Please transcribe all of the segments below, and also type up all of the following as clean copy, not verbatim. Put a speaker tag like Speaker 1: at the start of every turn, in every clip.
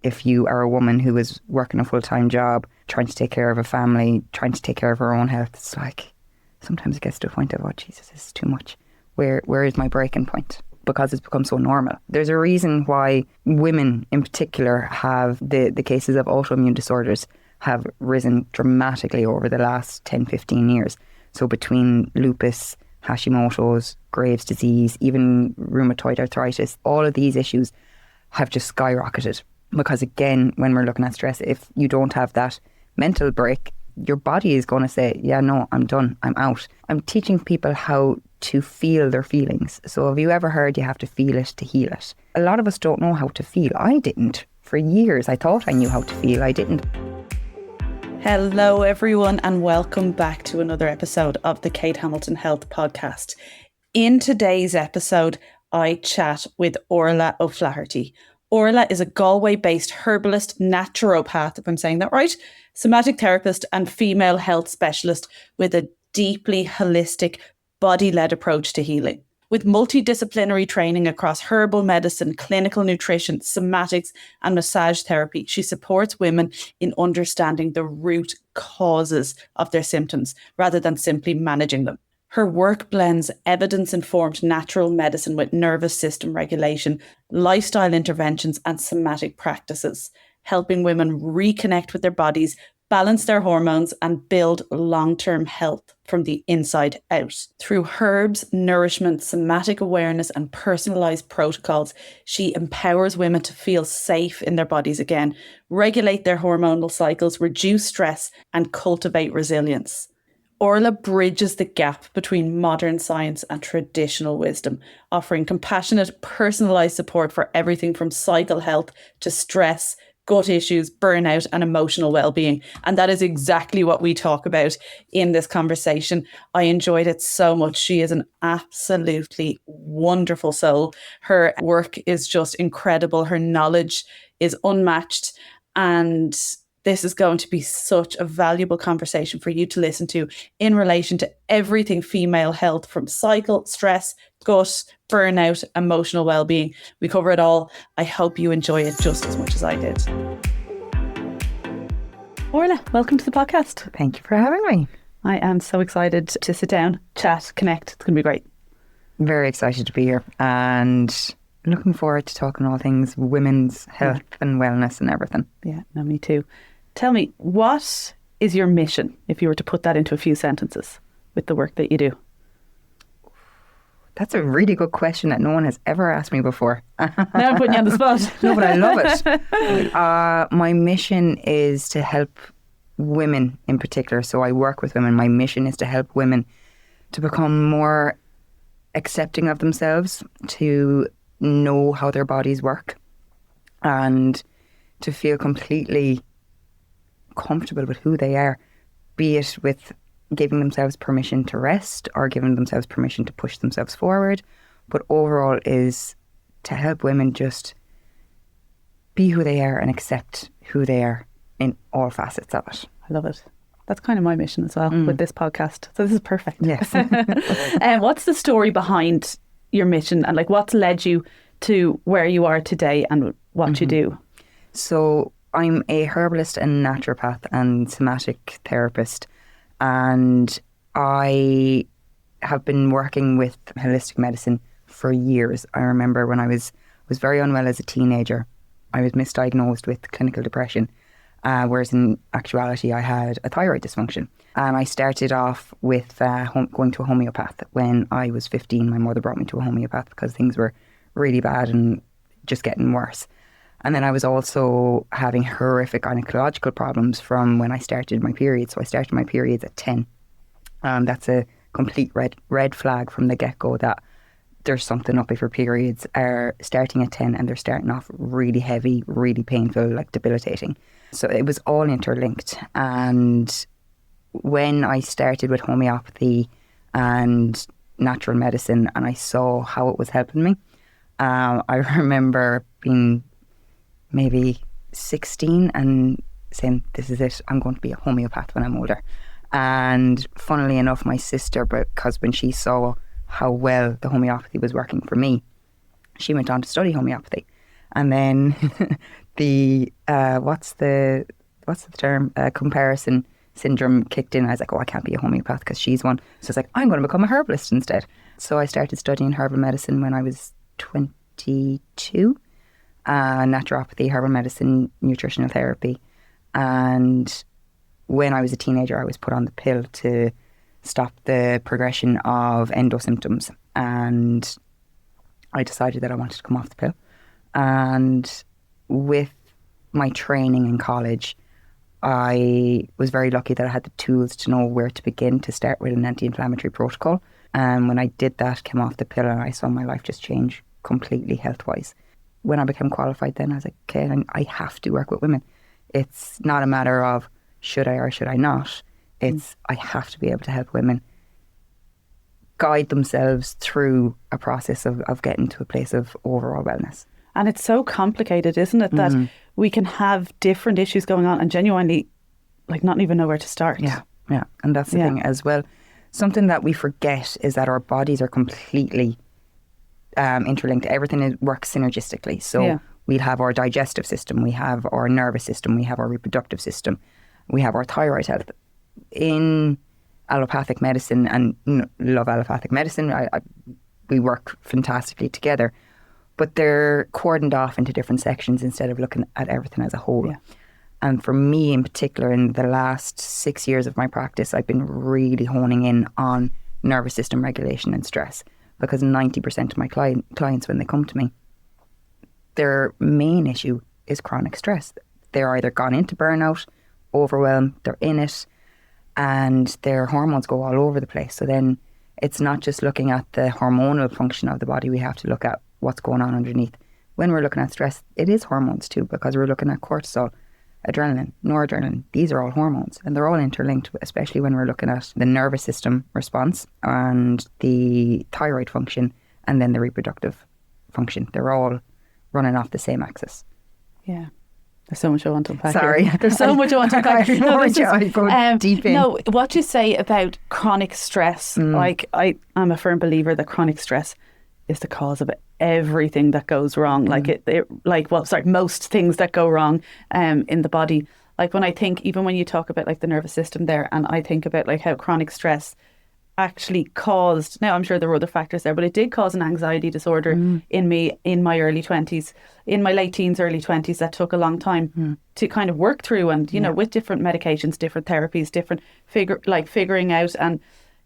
Speaker 1: if you are a woman who is working a full-time job, trying to take care of a family, trying to take care of her own health, it's like sometimes it gets to a point of, oh Jesus, this is too much. Where is my breaking point? Because it's become so normal. There's a reason why women in particular have the cases of autoimmune disorders have risen dramatically over the last 10, 15 years. So between lupus, Hashimoto's, Graves' disease, even rheumatoid arthritis, all of these issues have just skyrocketed. Because again, when we're looking at stress, if you don't have that mental break, your body is going to say, yeah, no, I'm done, I'm out. I'm teaching people how to feel their feelings. So have you ever heard you have to feel it to heal it? A lot of us don't know how to feel. I didn't. For years, I thought I knew how to feel. I didn't.
Speaker 2: Hello, everyone, and welcome back to another episode of the Kate Hamilton Health Podcast. In today's episode, I chat with Orla O'Flaherty. Orla is a Galway-based herbalist, naturopath, if I'm saying that right, somatic therapist and female health specialist with a deeply holistic, body-led approach to healing. With multidisciplinary training across herbal medicine, clinical nutrition, somatics and massage therapy, she supports women in understanding the root causes of their symptoms rather than simply managing them. Her work blends evidence-informed natural medicine with nervous system regulation, lifestyle interventions and somatic practices, helping women reconnect with their bodies, balance their hormones and build long-term health from the inside out. Through herbs, nourishment, somatic awareness and personalised protocols, she empowers women to feel safe in their bodies again, regulate their hormonal cycles, reduce stress and cultivate resilience. Orla bridges the gap between modern science and traditional wisdom, offering compassionate, personalised support for everything from cycle health to stress, gut issues, burnout and emotional well-being. And that is exactly what we talk about in this conversation. I enjoyed it so much. She is an absolutely wonderful soul. Her work is just incredible. Her knowledge is unmatched, and this is going to be such a valuable conversation for you to listen to in relation to everything female health, from cycle, stress, gut, burnout, emotional well-being. We cover it all. I hope you enjoy it just as much as I did. Orla, welcome to the podcast.
Speaker 1: Thank you for having me.
Speaker 2: I am so excited to sit down, chat, connect. It's going to be great.
Speaker 1: Very excited to be here and looking forward to talking all things women's health and wellness and everything.
Speaker 2: Yeah, no, me too. Tell me, what is your mission, if you were to put that into a few sentences with the work that you do?
Speaker 1: That's a really good question that no one has ever asked me before.
Speaker 2: Now I'm putting you on the spot.
Speaker 1: No, but I love it. My mission is to help women in particular. So I work with women. My mission is to help women to become more accepting of themselves, to know how their bodies work, and to feel completely comfortable with who they are, be it with giving themselves permission to rest or giving themselves permission to push themselves forward. But overall is to help women just be who they are and accept who they are in all facets of it.
Speaker 2: I love it. That's kind of my mission as well with this podcast. So this is perfect.
Speaker 1: Yes.
Speaker 2: What's the story behind your mission, and like what's led you to where you are today and what you do?
Speaker 1: So I'm a herbalist and naturopath and somatic therapist, and I have been working with holistic medicine for years. I remember when I was very unwell as a teenager. I was misdiagnosed with clinical depression, whereas in actuality I had a thyroid dysfunction. And I started off with going to a homeopath. When I was 15, my mother brought me to a homeopath because things were really bad and just getting worse. And then I was also having horrific gynecological problems from when I started my periods. So I started my periods at 10. That's a complete red flag from the get-go that there's something up if your periods are starting at 10 and they're starting off really heavy, really painful, like debilitating. So it was all interlinked. And when I started with homeopathy and natural medicine and I saw how it was helping me, I remember being maybe 16 and saying, this is it, I'm going to be a homeopath when I'm older. And funnily enough, my sister, because when she saw how well the homeopathy was working for me, she went on to study homeopathy. And then what's the term? Comparison syndrome kicked in. I was like, oh, I can't be a homeopath because she's one. So I was like, I'm going to become a herbalist instead. So I started studying herbal medicine when I was 22. Naturopathy, herbal medicine, nutritional therapy. And when I was a teenager, I was put on the pill to stop the progression of endo symptoms. And I decided that I wanted to come off the pill. And with my training in college, I was very lucky that I had the tools to know where to begin to start with an anti-inflammatory protocol. And when I did that, came off the pill, and I saw my life just change completely health-wise. When I became qualified then, I was like, okay, I have to work with women. It's not a matter of should I or should I not. It's I have to be able to help women guide themselves through a process of getting to a place of overall wellness.
Speaker 2: And it's so complicated, isn't it, that we can have different issues going on and genuinely like not even know where to start.
Speaker 1: Yeah. And that's the thing as well. Something that we forget is that our bodies are completely interlinked. Everything works synergistically. So we'll have our digestive system, we have our nervous system, we have our reproductive system, we have our thyroid health. In allopathic medicine, and love allopathic medicine, we work fantastically together, but they're cordoned off into different sections instead of looking at everything as a whole. Yeah. And for me in particular, in the last 6 years of my practice, I've been really honing in on nervous system regulation and stress, because 90% of my clients, when they come to me, their main issue is chronic stress. They're either gone into burnout, overwhelm, they're in it, and their hormones go all over the place. So then it's not just looking at the hormonal function of the body, we have to look at what's going on underneath. When we're looking at stress, it is hormones too, because we're looking at cortisol, adrenaline, noradrenaline. These are all hormones, and they're all interlinked, especially when we're looking at the nervous system response and the thyroid function and then the reproductive function. They're all running off the same axis.
Speaker 2: Yeah. There's so much I want to unpack.
Speaker 1: Sorry.
Speaker 2: There's so much I want to unpack.
Speaker 1: Go deep in.
Speaker 2: No, what you say about chronic stress, like I'm a firm believer that chronic stress is the cause of everything that goes wrong. Most things that go wrong in the body. Like when I think, even when you talk about like the nervous system there, and I think about like how chronic stress actually caused, now I'm sure there were other factors there, but it did cause an anxiety disorder in me in my early 20s, in my late teens, early 20s, that took a long time to kind of work through, and you know, with different medications, different therapies, different figuring out. And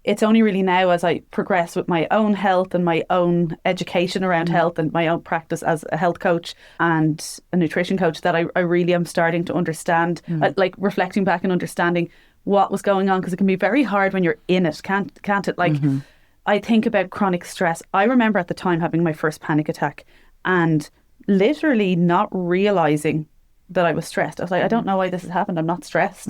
Speaker 2: it's only really now, as I progress with my own health and my own education around health and my own practice as a health coach and a nutrition coach, that I really am starting to understand, like reflecting back and understanding what was going on, because it can be very hard when you're in it, can't it? Like I think about chronic stress. I remember at the time having my first panic attack and literally not realising that I was stressed. I was like, I don't know why this has happened. I'm not stressed.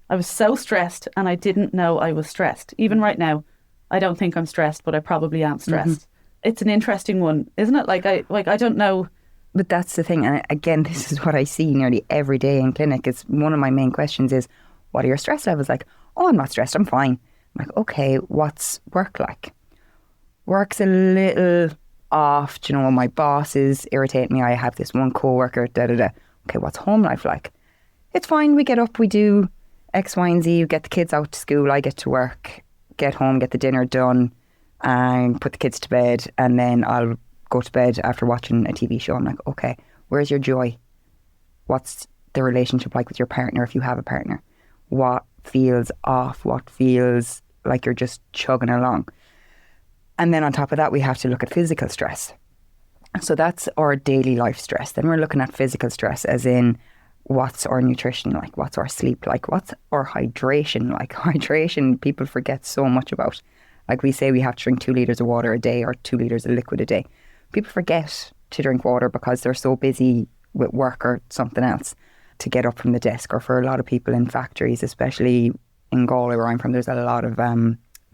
Speaker 2: I was so stressed and I didn't know I was stressed. Even right now, I don't think I'm stressed, but I probably am stressed. It's an interesting one, isn't it? I don't know.
Speaker 1: But that's the thing. And again, this is what I see nearly every day in clinic. It's one of my main questions is, what are your stress levels like? Oh, I'm not stressed, I'm fine. I'm like, okay, what's work like? Work's a little off. Do you know, my bosses irritate me. I have this one co-worker, Okay, what's home life like? It's fine. We get up, we do X, Y, and Z. You get the kids out to school, I get to work, get home, get the dinner done, and put the kids to bed, and then I'll go to bed after watching a TV show. I'm like, okay, where's your joy? What's the relationship like with your partner if you have a partner? What feels off? What feels like you're just chugging along? And then on top of that, we have to look at physical stress. So that's our daily life stress. Then we're looking at physical stress, as in, what's our nutrition like? What's our sleep like? What's our hydration like? Hydration, people forget so much about. Like we say we have to drink 2 litres of water a day or 2 litres of liquid a day. People forget to drink water because they're so busy with work or something else to get up from the desk. Or for a lot of people in factories, especially in Galway where I'm from, there's a lot of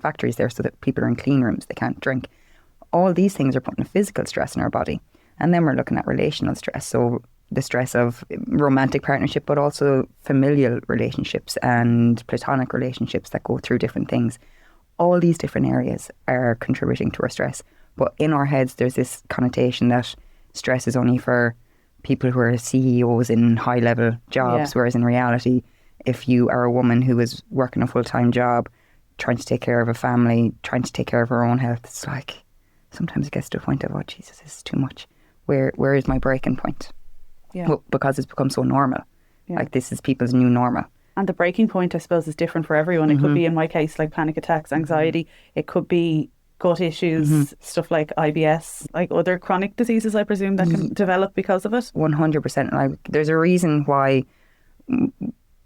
Speaker 1: factories there, so that people are in clean rooms, they can't drink. All these things are putting a physical stress in our body. And then we're looking at relational stress. So the stress of romantic partnership, but also familial relationships and platonic relationships that go through different things. All these different areas are contributing to our stress. But in our heads, there's this connotation that stress is only for people who are CEOs in high level jobs, whereas in reality, if you are a woman who is working a full-time job, trying to take care of a family, trying to take care of her own health, it's like sometimes it gets to a point of, oh Jesus, this is too much. Where is my breaking point?
Speaker 2: Yeah.
Speaker 1: Well, because it's become so normal. Yeah. Like this is people's new normal.
Speaker 2: And the breaking point, I suppose, is different for everyone. It could be, in my case, like panic attacks, anxiety. It could be gut issues, stuff like IBS, like other chronic diseases, I presume, that can develop because of it.
Speaker 1: 100%. Like, there's a reason why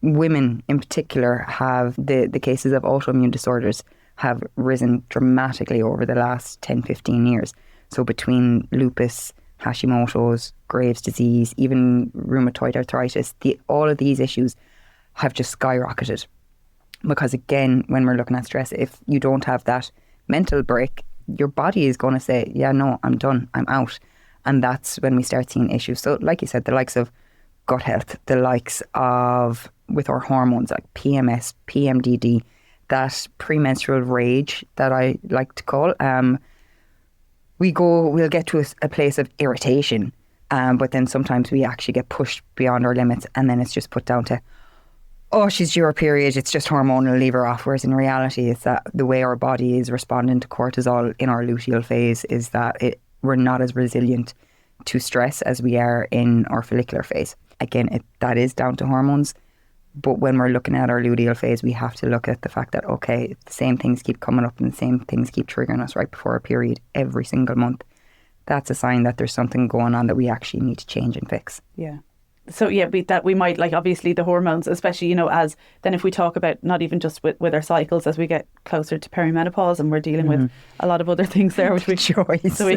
Speaker 1: women in particular have the cases of autoimmune disorders have risen dramatically over the last 10, 15 years. So between lupus, Hashimoto's, Graves' disease, even rheumatoid arthritis, all of these issues have just skyrocketed. Because again, when we're looking at stress, if you don't have that mental break, your body is going to say, yeah, no, I'm done, I'm out. And that's when we start seeing issues. So like you said, the likes of gut health, the likes of with our hormones like PMS, PMDD, that premenstrual rage that I like to call, we'll get to a place of irritation, but then sometimes we actually get pushed beyond our limits, and then it's just put down to, oh, she's due her period, it's just hormonal, leave her off. Whereas in reality, it's that the way our body is responding to cortisol in our luteal phase is that we're not as resilient to stress as we are in our follicular phase. Again, that is down to hormones. But when we're looking at our luteal phase, we have to look at the fact that, okay, the same things keep coming up and the same things keep triggering us right before our period every single month. That's a sign that there's something going on that we actually need to change and fix.
Speaker 2: Yeah. So yeah, we might, like, obviously the hormones, especially, as then if we talk about not even just with our cycles, as we get closer to perimenopause and we're dealing with a lot of other things there, which we
Speaker 1: choice.
Speaker 2: So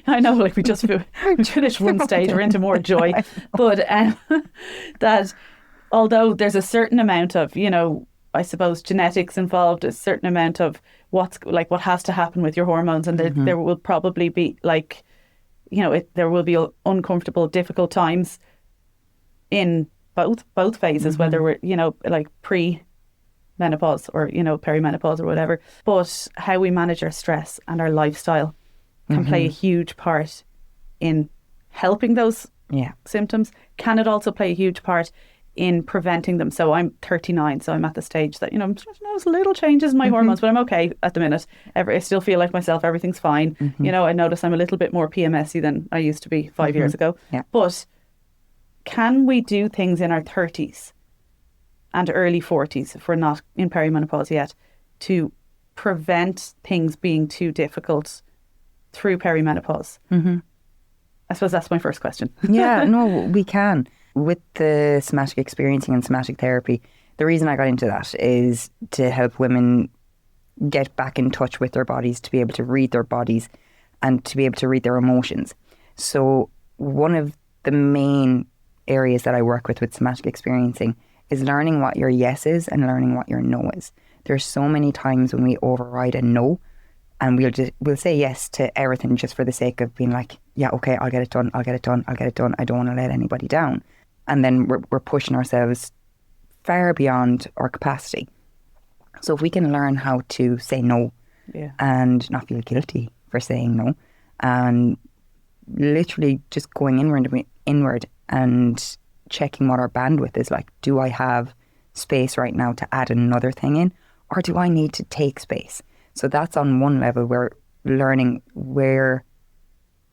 Speaker 2: I know, like we finished one stage, we're into more joy, but that although there's a certain amount of, I suppose genetics involved, a certain amount of what has to happen with your hormones, and there will probably be there will be uncomfortable, difficult times in both phases, whether we're, like pre-menopause or, perimenopause or whatever. But how we manage our stress and our lifestyle can play a huge part in helping those symptoms. Can it also play a huge part in preventing them? So I'm 39, so I'm at the stage that, there's little changes in my hormones, but I'm okay at the minute. I still feel like myself, everything's fine. I notice I'm a little bit more PMSy than I used to be 5 years ago. Yeah. But can we do things in our 30s and early 40s, if we're not in perimenopause yet, to prevent things being too difficult through perimenopause? I suppose that's my first question.
Speaker 1: Yeah, no, we can. With the somatic experiencing and somatic therapy, the reason I got into that is to help women get back in touch with their bodies, to be able to read their bodies and to be able to read their emotions. So one of the main areas that I work with somatic experiencing is learning what your yes is and learning what your no is. There's so many times when we override a no, and we'll say yes to everything just for the sake of being like, yeah, okay, I'll get it done, I don't want to let anybody down. And then we're pushing ourselves far beyond our capacity. So if we can learn how to say no and not feel guilty for saying no, and literally just going inward and checking what our bandwidth is like. Do I have space right now to add another thing in, or do I need to take space? So that's on one level, where learning where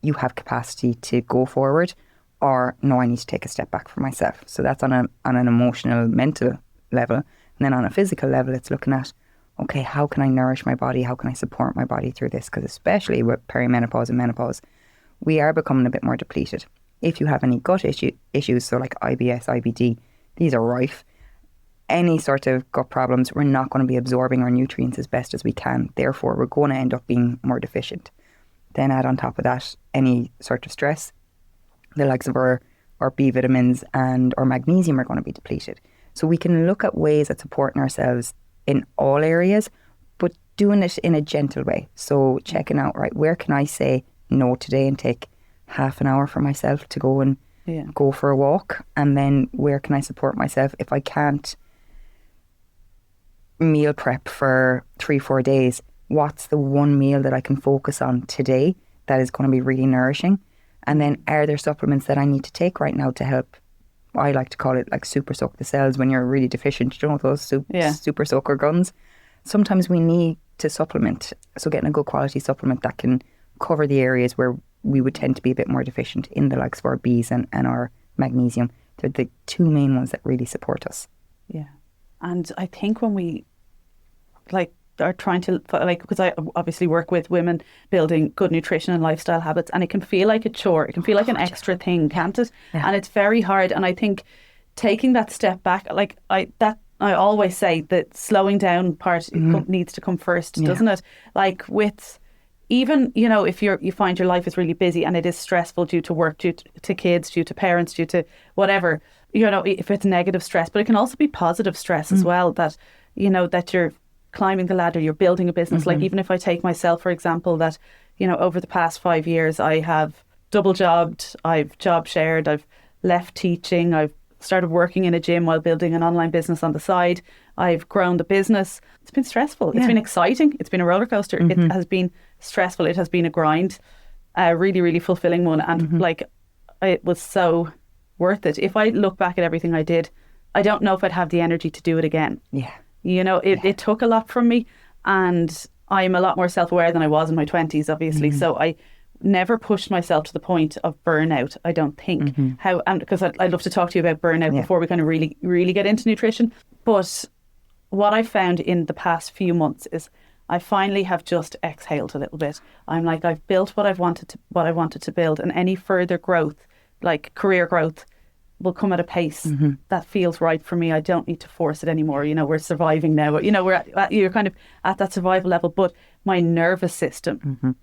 Speaker 1: you have capacity to go forward, or no, I need to take a step back for myself. So that's on an emotional, mental level. And then on a physical level, it's looking at, okay, how can I nourish my body? How can I support my body through this? Because especially with perimenopause and menopause, we are becoming a bit more depleted. If you have any gut issues, so like IBS, IBD, these are rife. Any sort of gut problems, we're not going to be absorbing our nutrients as best as we can. Therefore, we're going to end up being more deficient. Then add on top of that any sort of stress, the likes of our B vitamins and our magnesium are going to be depleted. So we can look at ways at supporting ourselves in all areas, but doing it in a gentle way. So checking out, right, where can I say no today and take half an hour for myself to go and go for a walk? And then where can I support myself if I can't meal prep for 3-4 days? What's the one meal that I can focus on today that is going to be really nourishing? And then are there supplements that I need to take right now to help? I like to call it like super soak the cells when you're really deficient. You know those super soaker guns? Sometimes we need to supplement. So getting a good quality supplement that can cover the areas where we would tend to be a bit more deficient in the likes of our Bs and our magnesium. They're the two main ones that really support us.
Speaker 2: Yeah. And I think when we are trying to, because I obviously work with women building good nutrition and lifestyle habits, and it can feel like a chore. It can feel like an extra thing, can't it? Yeah. And it's very hard. And I think taking that step back, I always say that slowing down part needs to come first, doesn't it? Like with even, if you find your life is really busy and it is stressful due to work, due to kids, due to parents, due to whatever, if it's negative stress, but it can also be positive stress as well, that, that you're climbing the ladder, you're building a business. Like even if I take myself, for example, that, over the past 5 years, I have double jobbed, I've job shared, I've left teaching, I've started working in a gym while building an online business on the side. I've grown the business. It's been stressful. It's been exciting. It's been a roller coaster. It has been stressful. It has been a grind, a really, really fulfilling one. And it was so worth it. If I look back at everything I did, I don't know if I'd have the energy to do it again.
Speaker 1: Yeah.
Speaker 2: It took a lot from me, and I'm a lot more self-aware than I was in my 20s, obviously. So I never pushed myself to the point of burnout, I don't think. Because I'd love to talk to you about burnout before we kind of really, really get into nutrition. But what I found in the past few months is I finally have just exhaled a little bit. I'm like, I've built what I wanted to build, and any further growth, like career growth, will come at a pace that feels right for me. I don't need to force it anymore. We're surviving now. You're kind of at that survival level, but my nervous system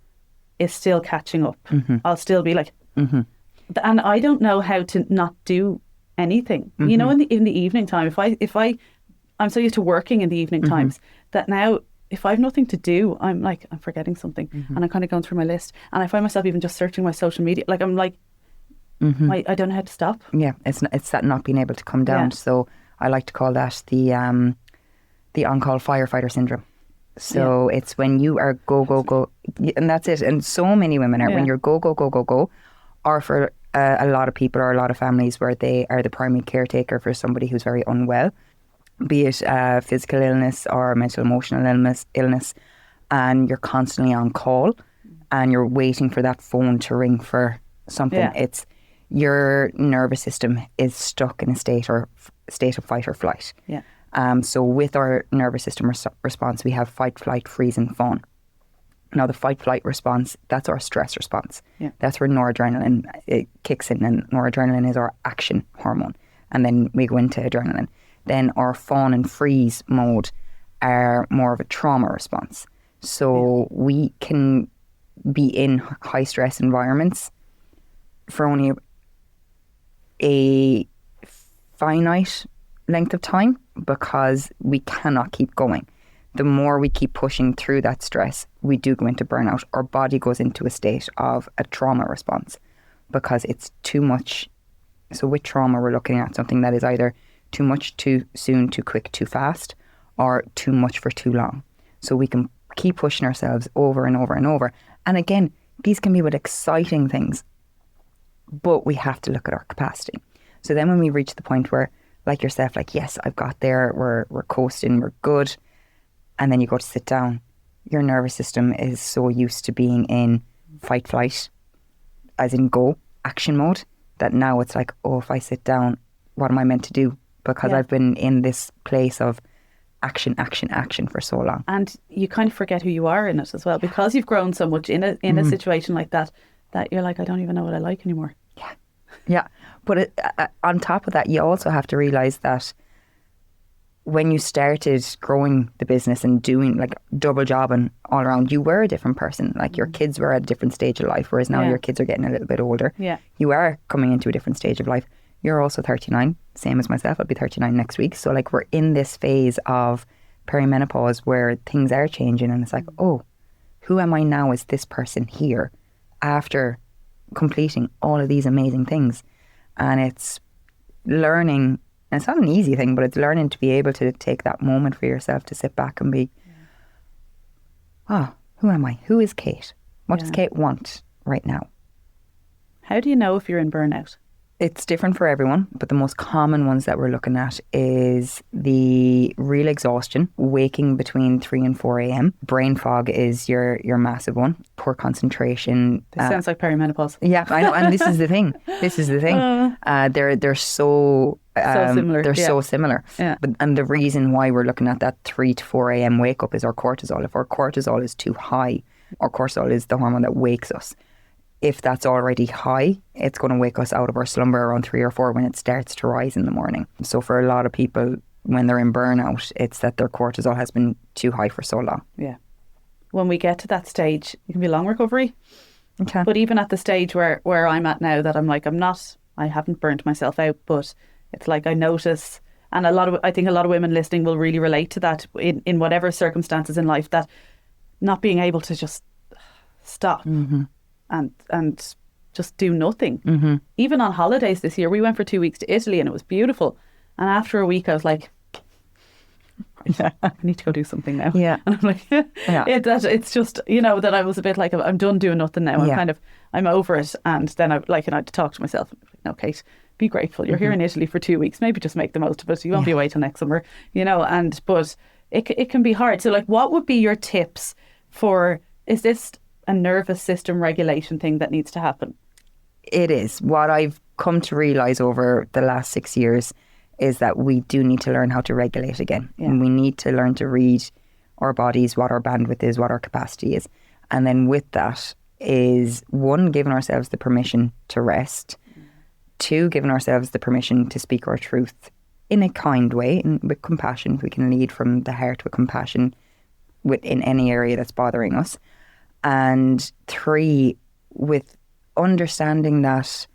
Speaker 2: is still catching up. I'll still be like, and I don't know how to not do anything. In the evening time, I'm so used to working in the evening times that now if I have nothing to do, I'm like, I'm forgetting something, and I'm kind of going through my list, and I find myself even just searching my social media. Like I'm like, I don't know how to stop. Yeah,
Speaker 1: it's that not being able to come down. So I like to call that the on-call firefighter syndrome. So it's when you are go, and that's it. And so many women are when you're go, or for a lot of people or a lot of families where they are the primary caretaker for somebody who's very unwell, be it physical illness or mental emotional illness, and you're constantly on call and you're waiting for that phone to ring for something. It's your nervous system is stuck in a state of fight or flight. So with our nervous system response, we have fight, flight, freeze and fawn. Now the fight, flight response, that's our stress response. That's where noradrenaline it kicks in, and noradrenaline is our action hormone. And then we go into adrenaline. Then our fawn and freeze mode are more of a trauma response. So we can be in high stress environments for only a finite length of time because we cannot keep going. The more we keep pushing through that stress, we do go into burnout. Our body goes into a state of a trauma response because it's too much. So with trauma, we're looking at something that is either too much, too soon, too quick, too fast, or too much for too long. So we can keep pushing ourselves over and over and over. And again, these can be with exciting things, but we have to look at our capacity. So then when we reach the point where, like yourself, like, yes, I've got there, we're coasting, we're good. And then you go to sit down, your nervous system is so used to being in fight, flight, as in go, action mode, that now it's like, oh, if I sit down, what am I meant to do? Because I've been in this place of action for so long. And you kind of forget who you are in it as well, because you've grown so much in a situation like that you're like, I don't even know what I like anymore. Yeah. But on top of that, you also have to realise that when you started growing the business and doing like double jobbing all around, you were a different person. Like your kids were at a different stage of life, whereas now your kids are getting a little bit older. You are coming into a different stage of life. You're also 39, same as myself. I'll be 39 next week. So like we're in this phase of perimenopause where things are changing, and it's like, oh, who am I now as this person here after completing all of these amazing things? And it's learning, and it's not an easy thing, but it's learning to be able to take that moment for yourself to sit back and be, who am I? Who is Kate? What does Kate want right now?
Speaker 2: How do you know if you're in burnout?
Speaker 1: It's different for everyone, but the most common ones that we're looking at is the real exhaustion, waking between 3 and 4 a.m. Brain fog is your massive one. Poor concentration.
Speaker 2: This sounds like perimenopause.
Speaker 1: Yeah, I know, and this is the thing. They're so
Speaker 2: similar.
Speaker 1: They're so similar.
Speaker 2: Yeah.
Speaker 1: And the reason why we're looking at that 3 to 4 a.m. wake up is our cortisol. If our cortisol is too high, our cortisol is the hormone that wakes us. If that's already high, it's going to wake us out of our slumber around 3 or 4 when it starts to rise in the morning. So for a lot of people, when they're in burnout, it's that their cortisol has been too high for so long.
Speaker 2: Yeah. When we get to that stage, it can be a long recovery.
Speaker 1: Okay.
Speaker 2: But even at the stage where I'm at now, that I'm like, I haven't burnt myself out, but it's like I notice, and I think a lot of women listening will really relate to that in whatever circumstances in life, that not being able to just stop. Mm-hmm. And just do nothing. Mm-hmm. Even on holidays this year, we went for 2 weeks to Italy and it was beautiful. And after a week, I was like, I need to go do something now.
Speaker 1: Yeah.
Speaker 2: And I'm like, it's just, that I was a bit like, I'm done doing nothing now. I'm over it. And then I had to talk to myself. No, Kate, be grateful. You're here in Italy for 2 weeks. Maybe just make the most of it. You won't be away till next summer, but it can be hard. So like, what would be your tips for, is this a nervous system regulation thing that needs to happen?
Speaker 1: It is. What I've come to realise over the last 6 years is that we do need to learn how to regulate again. Yeah. And we need to learn to read our bodies, what our bandwidth is, what our capacity is. And then with that is, 1, giving ourselves the permission to rest. 2, giving ourselves the permission to speak our truth in a kind way and with compassion. We can lead from the heart with compassion in any area that's bothering us. And 3, with understanding that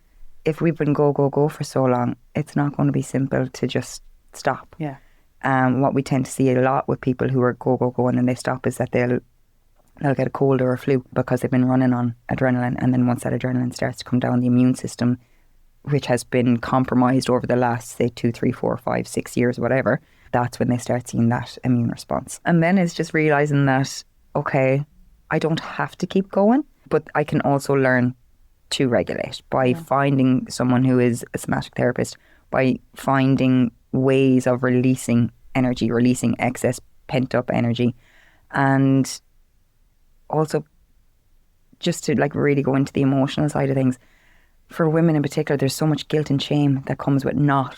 Speaker 1: if we've been go for so long, it's not going to be simple to just stop.
Speaker 2: Yeah.
Speaker 1: What we tend to see a lot with people who are go and then they stop is that they'll get a cold or a flu because they've been running on adrenaline, and then once that adrenaline starts to come down, the immune system, which has been compromised over the last, say, 2, 3, 4, 5, 6 years, whatever, that's when they start seeing that immune response. And then it's just realising that, okay, I don't have to keep going, but I can also learn to regulate by finding someone who is a somatic therapist, by finding ways of releasing energy, releasing excess pent up energy, and also just to like really go into the emotional side of things. For women in particular, there's so much guilt and shame that comes with not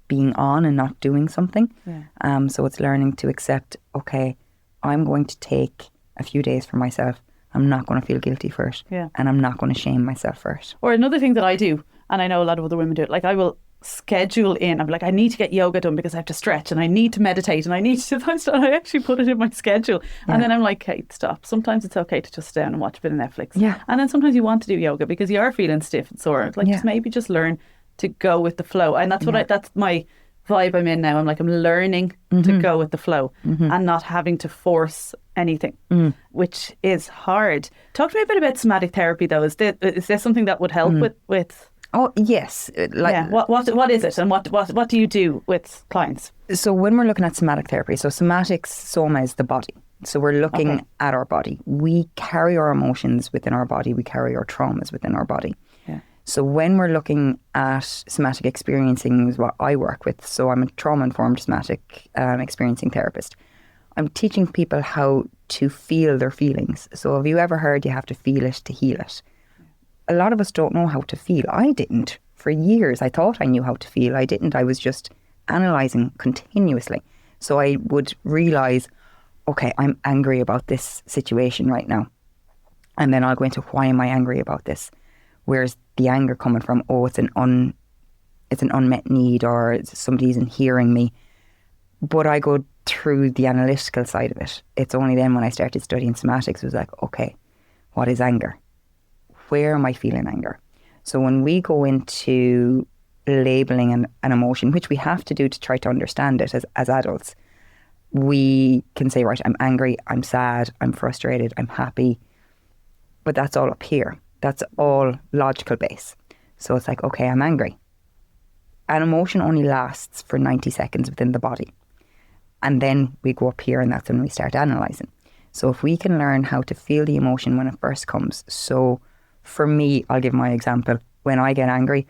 Speaker 1: being on and not doing something. Yeah. So it's learning to accept, okay, I'm going to take a few days for myself. I'm not going to feel guilty for it. Yeah. And I'm not going to shame myself for it.
Speaker 2: Or another thing that I do, and I know a lot of other women do it, like I will schedule in, I'm like, I need to get yoga done because I have to stretch and I need to meditate and I need to, I actually put it in my schedule. Yeah. And then I'm like, Kate, stop. Sometimes it's okay to just sit down and watch a bit of Netflix.
Speaker 1: Yeah.
Speaker 2: And then sometimes you want to do yoga because you are feeling stiff and sore. Like just learn to go with the flow. And that's what that's my vibe I'm in now. I'm like, I'm learning to go with the flow and not having to force anything, which is hard. Talk to me a bit about somatic therapy though. Is there something that would help with?
Speaker 1: Oh yes.
Speaker 2: What is it, and what do you do with clients?
Speaker 1: So when we're looking at somatic therapy, so somatics, soma is the body. So we're looking at our body. We carry our emotions within our body. We carry our traumas within our body. Yeah. So when we're looking at somatic experiencing is what I work with. So I'm a trauma-informed somatic experiencing therapist. I'm teaching people how to feel their feelings. So have you ever heard you have to feel it to heal it? A lot of us don't know how to feel. I didn't. For years, I thought I knew how to feel. I didn't. I was just analysing continuously. So I would realise, okay, I'm angry about this situation right now. And then I'll go into, why am I angry about this? Where's the anger coming from? Oh, it's an unmet need, or somebody isn't hearing me. But I go through the analytical side of it. It's only then when I started studying somatics, it was like, okay, what is anger? Where am I feeling anger? So when we go into labelling an emotion, which we have to do to try to understand it as adults, we can say, right, I'm angry, I'm sad, I'm frustrated, I'm happy. But that's all up here. That's all logical base. So it's like, okay, I'm angry. An emotion only lasts for 90 seconds within the body. And then we go up here, and that's when we start analysing. So if we can learn how to feel the emotion when it first comes. So For me, I'll give my example. When I get angry,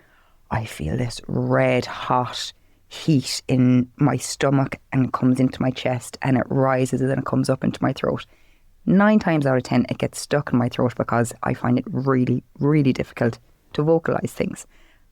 Speaker 1: I feel this red hot heat in my stomach and it comes into my chest and it rises and then it comes up into my throat. 9 times out of 10, it gets stuck in my throat because I find it really, really difficult to vocalise things.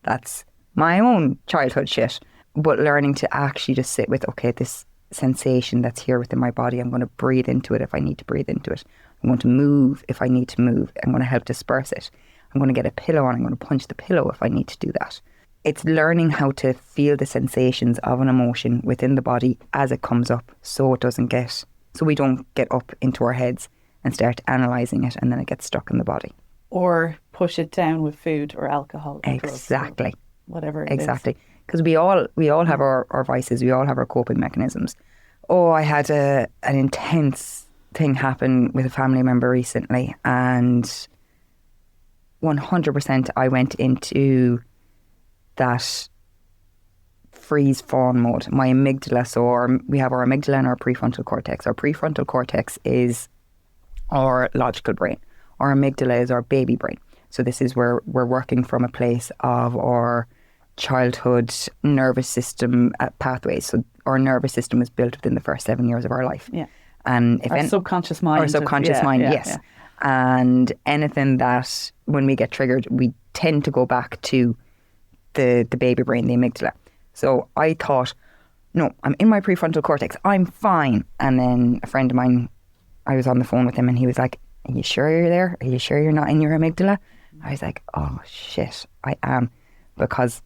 Speaker 1: That's my own childhood shit. But learning to actually just sit with, okay, this sensation that's here within my body, I'm going to breathe into it if I need to breathe into it. I'm going to move if I need to move. I'm going to help disperse it. I'm going to get a pillow and I'm going to punch the pillow if I need to do that. It's learning how to feel the sensations of an emotion within the body as it comes up, so we don't get up into our heads and start analysing it and then it gets stuck in the body.
Speaker 2: Or push it down with food or alcohol.
Speaker 1: Exactly.
Speaker 2: Whatever it
Speaker 1: exactly. Because we all have our vices, we all have our coping mechanisms. Oh, I had an intense thing happen with a family member recently, and 100% I went into that freeze fawn mode. My amygdala, so we have our amygdala and our prefrontal cortex. Our prefrontal cortex is our logical brain. Our amygdala is our baby brain. So this is where we're working from a place of our childhood nervous system pathways. So our nervous system is built within the first 7 years of our life.
Speaker 2: Yeah.
Speaker 1: And if
Speaker 2: our subconscious mind.
Speaker 1: Our subconscious mind, yes. Yeah. And anything that, when we get triggered, we tend to go back to the baby brain, the amygdala. So I thought, no, I'm in my prefrontal cortex, I'm fine. And then a friend of mine, I was on the phone with him and he was like, are you sure you're there? Are you sure you're not in your amygdala? I was like, oh shit, I am. Because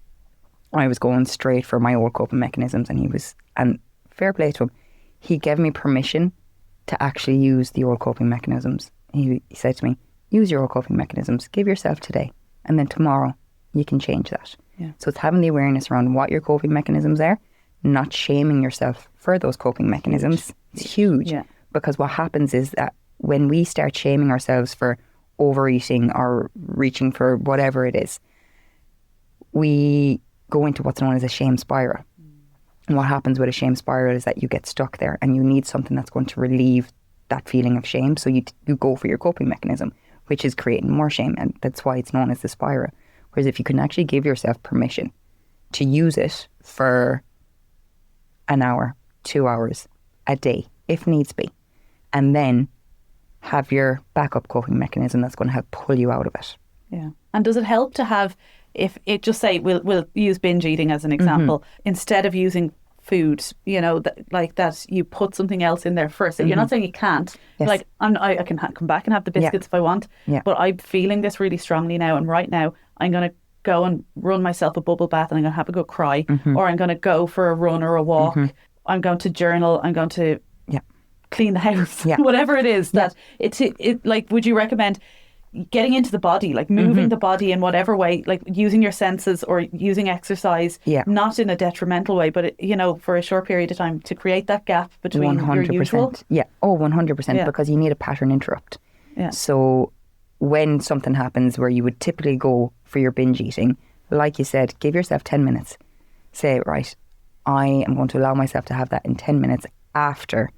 Speaker 1: I was going straight for my old coping mechanisms, and fair play to him, he gave me permission to actually use the old coping mechanisms. He said to me, use your old coping mechanisms, give yourself today, and then tomorrow you can change that.
Speaker 2: Yeah.
Speaker 1: So it's having the awareness around what your coping mechanisms are, not shaming yourself for those coping mechanisms. It's huge.
Speaker 2: Yeah.
Speaker 1: Because what happens is that when we start shaming ourselves for overeating or reaching for whatever it is, we go into what's known as a shame spiral. And what happens with a shame spiral is that you get stuck there and you need something that's going to relieve that feeling of shame. So you go for your coping mechanism, which is creating more shame. And that's why it's known as the spiral. Whereas if you can actually give yourself permission to use it for an hour, 2 hours, a day, if needs be, and then have your backup coping mechanism that's going to help pull you out of it.
Speaker 2: Yeah. And does it help to have, if it just say, we'll use binge eating as an example, instead of using food, like that you put something else in there first. You're not saying you can't.
Speaker 1: Yes.
Speaker 2: Like, I can come back and have the biscuits if I want, but I'm feeling this really strongly now, and right now I'm going to go and run myself a bubble bath and I'm going to have a good cry, or I'm going to go for a run or a walk. I'm going to journal. I'm going to clean the house, whatever it is that it like, would you recommend getting into the body, like moving the body in whatever way, like using your senses or using exercise, not in a detrimental way, but for a short period of time to create that gap between
Speaker 1: 100%.
Speaker 2: your usual?
Speaker 1: 100%, because you need a pattern interrupt. So when something happens where you would typically go for your binge eating, like you said, give yourself 10 minutes. Say, right, I am going to allow myself to have that in 10 minutes after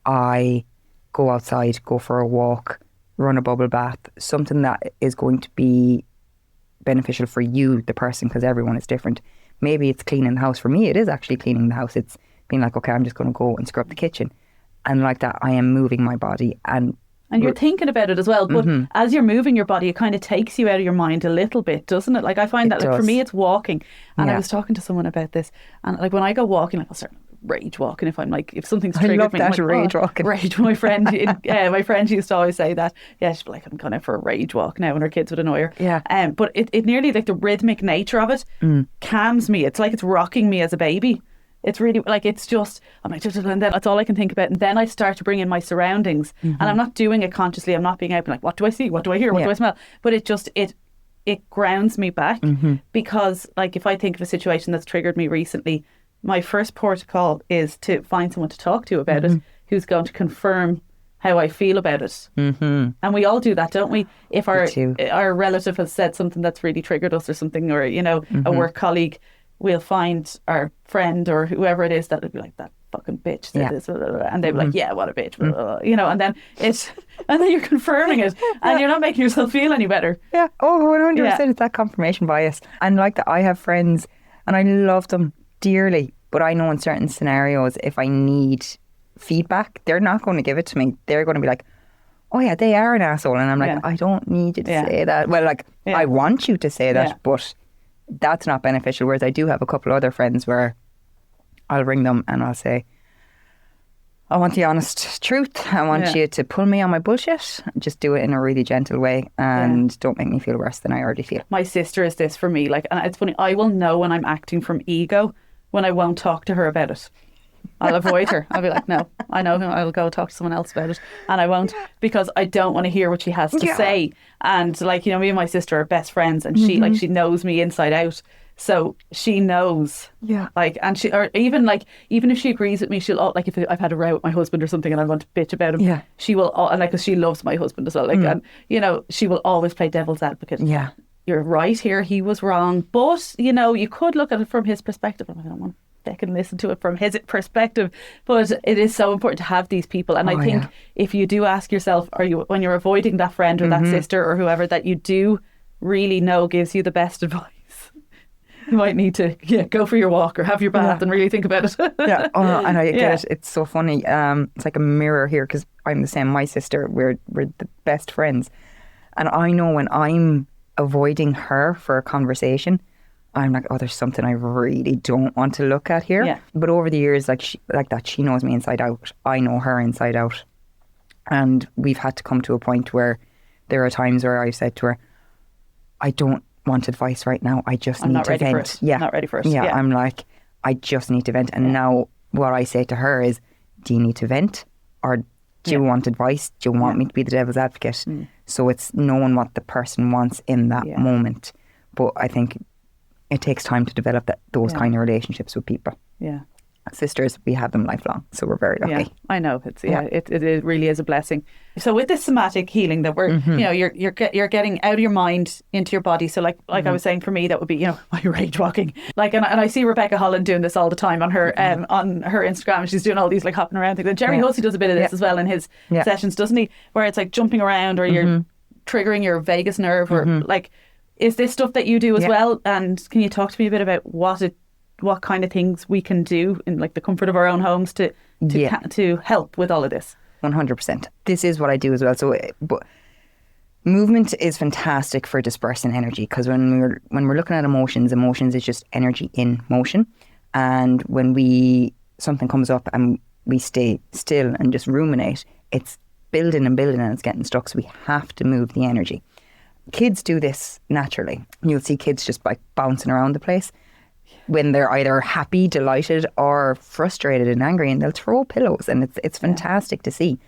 Speaker 1: I go outside, go for a walk, run a bubble bath, something that is going to be beneficial for you, the person, because everyone is different. Maybe it's cleaning the house. For me, it is actually cleaning the house. It's being like, okay, I'm just going to go and scrub the kitchen. And like that, I am moving my body. And
Speaker 2: you're thinking about it as well. But as you're moving your body, it kind of takes you out of your mind a little bit, doesn't it? Like, I find that, like, for me, it's walking. And I was talking to someone about this. And like, when I go walking, like, I'll start rage walking if something's triggered me.
Speaker 1: I love that, rage walking.
Speaker 2: Rage. My friend used to always say that. Yeah, she'd be like, I'm going out for a rage walk now, and her kids would annoy her.
Speaker 1: Yeah.
Speaker 2: But it nearly, like, the rhythmic nature of it calms me. It's like it's rocking me as a baby. It's really, like, it's just, I'm like, and then that's all I can think about. And then I start to bring in my surroundings, and I'm not doing it consciously. I'm not being out like, what do I see? What do I hear? What do I smell? But it just, it grounds me back, because, like, if I think of a situation that's triggered me recently, my first protocol is to find someone to talk to about it, who's going to confirm how I feel about it. And we all do that, don't we? If our relative has said something that's really triggered us or something, or, a work colleague, we'll find our friend or whoever it is that would be like, that fucking bitch said this, blah, blah, blah. And they'd be like, yeah, what a bitch, blah, blah, blah. You know, and then you're confirming it and you're not making yourself feel any better.
Speaker 1: Yeah. Oh, 100%. It's that confirmation bias. And like that, I have friends and I love them dearly, but I know in certain scenarios, if I need feedback, they're not going to give it to me. They're going to be like, oh yeah, they are an asshole. And I'm like, I don't need you to say that. Well, like, I want you to say that, but that's not beneficial. Whereas I do have a couple other friends where I'll ring them and I'll say, I want the honest truth. I want you to pull me on my bullshit. Just do it in a really gentle way and don't make me feel worse than I already feel.
Speaker 2: My sister is this for me. Like, and it's funny, I will know when I'm acting from ego when I won't talk to her about it. I'll avoid her. I'll be like, no, I know him. I'll go talk to someone else about it. And I won't, because I don't want to hear what she has to say. And like, you know, me and my sister are best friends, and she like, she knows me inside out. So she knows, like, and she, or even if she agrees with me, she'll, like, if I've had a row with my husband or something and I want to bitch about him, she will, and like, because she loves my husband as well, like, and you know, she will always play devil's advocate. Yeah, you're right here, he was wrong, but you know, you could look at it from his perspective. I don't want to can listen to it from his perspective, but it is so important to have these people. And I think if you do ask yourself, are you, when you're avoiding that friend or that sister or whoever that you do really know gives you the best advice, you might need to go for your walk or have your bath and really think about it.
Speaker 1: And I get it. It's so funny. It's like a mirror here, because I'm the same. My sister, we're the best friends, and I know when I'm avoiding her for a conversation, I'm like, oh, there's something I really don't want to look at here. Yeah. But over the years, she knows me inside out. I know her inside out, and we've had to come to a point where there are times where I said to her, I don't want advice right now. I just need to vent.
Speaker 2: I'm not ready for it.
Speaker 1: Yeah, I'm like, I just need to vent. And now what I say to her is, do you need to vent, or do you want advice? Do you want me to be the devil's advocate? So it's knowing what the person wants in that moment. But I think it takes time to develop those kind of relationships with people. Yeah. Sisters, we have them lifelong, so we're very lucky.
Speaker 2: Yeah, I know. It's it really is a blessing. So with this somatic healing that we're, you know, you're getting out of your mind into your body. So like I was saying, for me, that would be, you know, my rage walking. Like, and I see Rebecca Holland doing this all the time on her Instagram. She's doing all these like hopping around things. And Jerry Hussey does a bit of this as well in his sessions, doesn't he? Where it's like jumping around, or you're triggering your vagus nerve, or like, is this stuff that you do as well? And can you talk to me a bit about what kind of things we can do in like the comfort of our own homes to help with all of this?
Speaker 1: 100%. This is what I do as well. So, but movement is fantastic for dispersing energy, because when we're looking at emotions is just energy in motion. And when something comes up and we stay still and just ruminate, it's building and building and it's getting stuck. So we have to move the energy. Kids do this naturally. You'll see kids just like bouncing around the place when they're either happy, delighted, or frustrated and angry, and they'll throw pillows, and it's fantastic to see.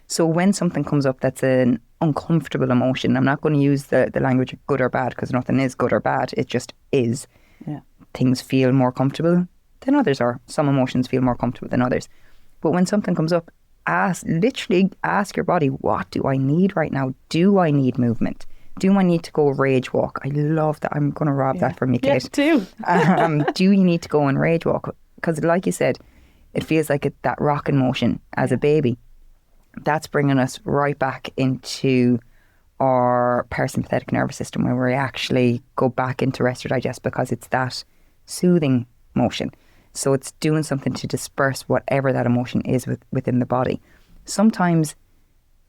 Speaker 1: So when something comes up that's an uncomfortable emotion, I'm not going to use the language of good or bad, because nothing is good or bad. It just is. Yeah. Things feel more comfortable than others, or some emotions feel more comfortable than others. But when something comes up, literally ask your body, what do I need right now? Do I need movement? Do I need to go rage walk? I love that. I'm going to rob that from you, Kate.
Speaker 2: Yeah, too.
Speaker 1: Do you need to go and rage walk? Because like you said, it feels like that rocking motion as a baby. That's bringing us right back into our parasympathetic nervous system, where we actually go back into rest or digest, because it's that soothing motion. So it's doing something to disperse whatever that emotion is within the body. Sometimes,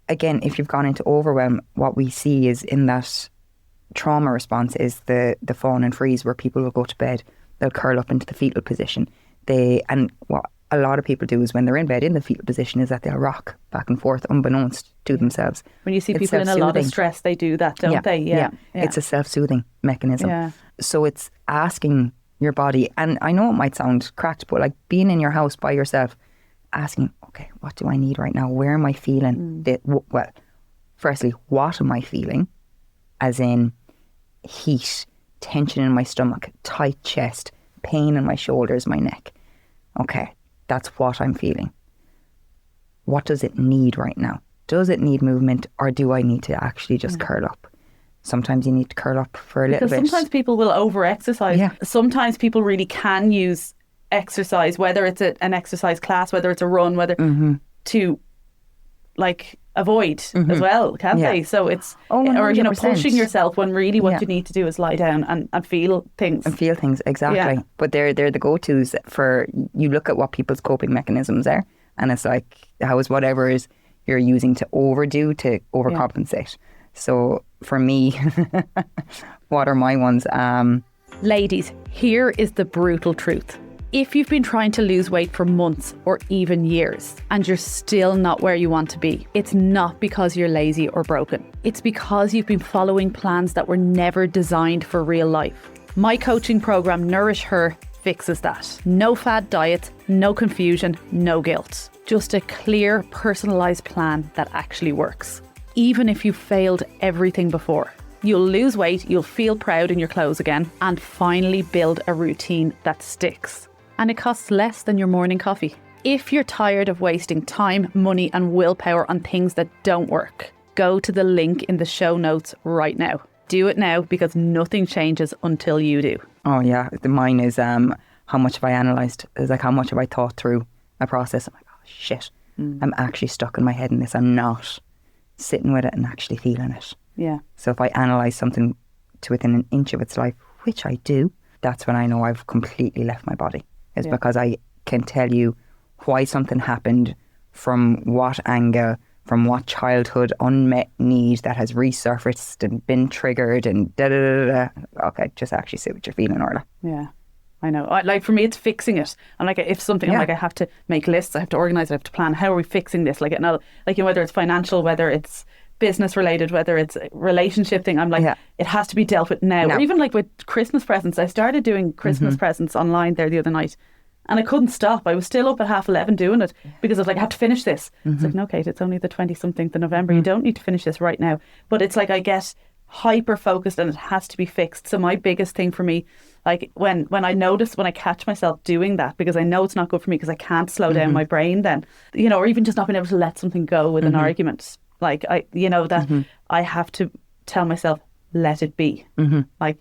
Speaker 1: again, if you've gone into overwhelm, what we see is in that trauma response is the fawn and freeze, where people will go to bed, they'll curl up into the fetal position. And what a lot of people do is when they're in bed in the fetal position is that they'll rock back and forth unbeknownst to themselves.
Speaker 2: When you see people in a lot of stress, they do that, don't they? Yeah.
Speaker 1: It's a self-soothing mechanism. Yeah. So it's asking your body, and I know it might sound cracked, but like being in your house by yourself, asking, okay, what do I need right now? Where am I feeling? Well, firstly, what am I feeling? As in heat, tension in my stomach, tight chest, pain in my shoulders, my neck. Okay, that's what I'm feeling. What does it need right now? Does it need movement, or do I need to actually just curl up? Sometimes you need to curl up for a little bit.
Speaker 2: Because sometimes people will over-exercise.
Speaker 1: Yeah.
Speaker 2: Sometimes people really can use exercise, whether it's an exercise class, whether it's a run, whether to like avoid as well, can't they? So it's, or
Speaker 1: 100%.
Speaker 2: pushing yourself when really what you need to do is lie down and feel things.
Speaker 1: And feel things, exactly. But they're the go-tos for, you look at what people's coping mechanisms are, and it's like, how is whatever is you're using to overdo to overcompensate. So for me, what are my ones?
Speaker 2: Ladies, here is the brutal truth. If you've been trying to lose weight for months or even years and you're still not where you want to be, it's not because you're lazy or broken. It's because you've been following plans that were never designed for real life. My coaching program, Nourish Her, fixes that. No fad diets, no confusion, no guilt. Just a clear, personalised plan that actually works. Even if you've failed everything before, you'll lose weight, you'll feel proud in your clothes again, and finally build a routine that sticks. And it costs less than your morning coffee. If you're tired of wasting time, money, and willpower on things that don't work, go to the link in the show notes right now. Do it now, because nothing changes until you do.
Speaker 1: Oh yeah, mine is how much have I analysed? It's like, how much have I thought through a process? I'm like, oh shit, I'm actually stuck in my head in this. I'm not sitting with it and actually feeling it.
Speaker 2: Yeah.
Speaker 1: So if I analyse something to within an inch of its life, which I do, that's when I know I've completely left my body. It's because I can tell you why something happened, from what angle, from what childhood unmet need that has resurfaced and been triggered and da da da da. Okay, just actually sit with your feeling, Orla.
Speaker 2: Yeah, I know. Like for me, it's fixing it. And like if something, I'm like, I have to make lists, I have to organise, I have to plan. How are we fixing this? Like, whether it's financial, whether it's business related, whether it's a relationship thing, I'm like, it has to be dealt with now. Or even like with Christmas presents, I started doing Christmas presents online there the other night, and I couldn't stop. I was still up at 11:30 doing it because I was like, I have to finish this. It's like, no, Kate, it's only the 20-something of November. You don't need to finish this right now. But it's like I get hyper focused and it has to be fixed. So my biggest thing for me, like when I catch myself doing that, because I know it's not good for me because I can't slow down my brain then, or even just not being able to let something go with an argument. Like I have to tell myself, let it be. Like,